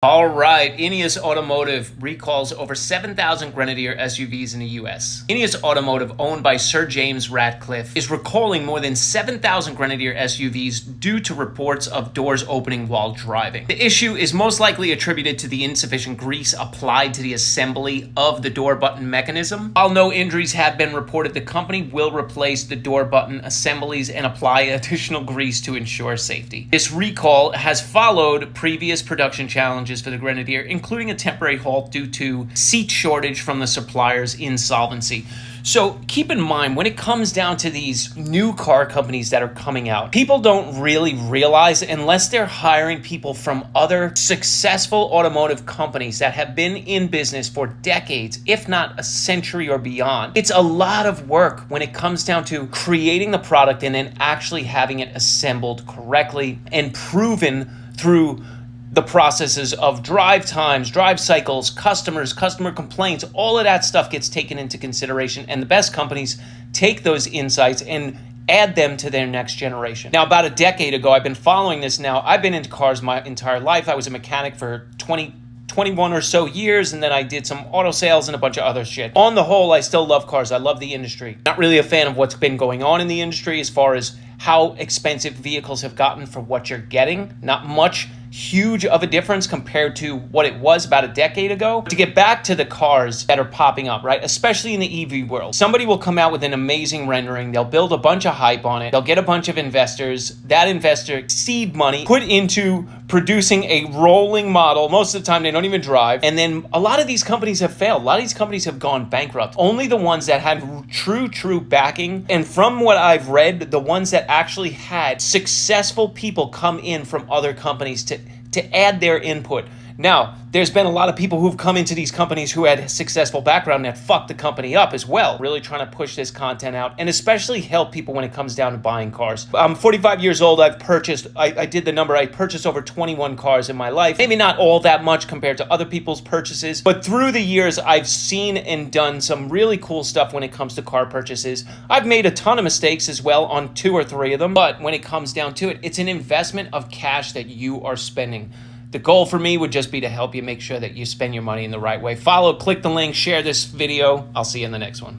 All right, Ineos Automotive recalls over 7,000 Grenadier SUVs in the US. Ineos Automotive, owned by Sir James Ratcliffe, is recalling more than 7,000 Grenadier SUVs due to reports of doors opening while driving. The issue is most likely attributed to the insufficient grease applied to the assembly of the door button mechanism. While no injuries have been reported, the company will replace the door button assemblies and apply additional grease to ensure safety. This recall has followed previous production challenges for the Grenadier, including a temporary halt due to seat shortage from the supplier's insolvency. So keep in mind, when it comes down to these new car companies that are coming out, people don't really realize, unless they're hiring people from other successful automotive companies that have been in business for decades, if not a century or beyond, it's a lot of work when it comes down to creating the product and then actually having it assembled correctly and proven through the processes of drive times, drive cycles, customers, customer complaints. All of that stuff gets taken into consideration, and the best companies take those insights and add them to their next generation. Now, about a decade ago, I've been following this now. I've been into cars my entire life. I was a mechanic for 21 or so years, and then I did some auto sales and a bunch of other shit. On the whole, I still love cars. I love the industry. Not really a fan of what's been going on in the industry as far as how expensive vehicles have gotten for what you're getting. Not much huge of a difference compared to what it was about a decade ago. To get back to the cars that are popping up, right? Especially in the EV world. Somebody will come out with an amazing rendering. They'll build a bunch of hype on it. They'll get a bunch of investors. That investor seed money put into producing a rolling model. Most of the time they don't even drive. And then a lot of these companies have failed. A lot of these companies have gone bankrupt. Only the ones that had true backing. And from what I've read, the ones that actually had successful people come in from other companies to add their input. Now, there's been a lot of people who've come into these companies who had a successful background that fucked the company up as well. Really trying to push this content out and especially help people when it comes down to buying cars. I'm 45 years old. I did the number. I purchased over 21 cars in my life. Maybe not all that much compared to other people's purchases, but through the years, I've seen and done some really cool stuff when it comes to car purchases. I've made a ton of mistakes as well on 2 or 3 of them, but when it comes down to it, it's an investment of cash that you are spending. The goal for me would just be to help you make sure that you spend your money in the right way. Follow, click the link, share this video. I'll see you in the next one.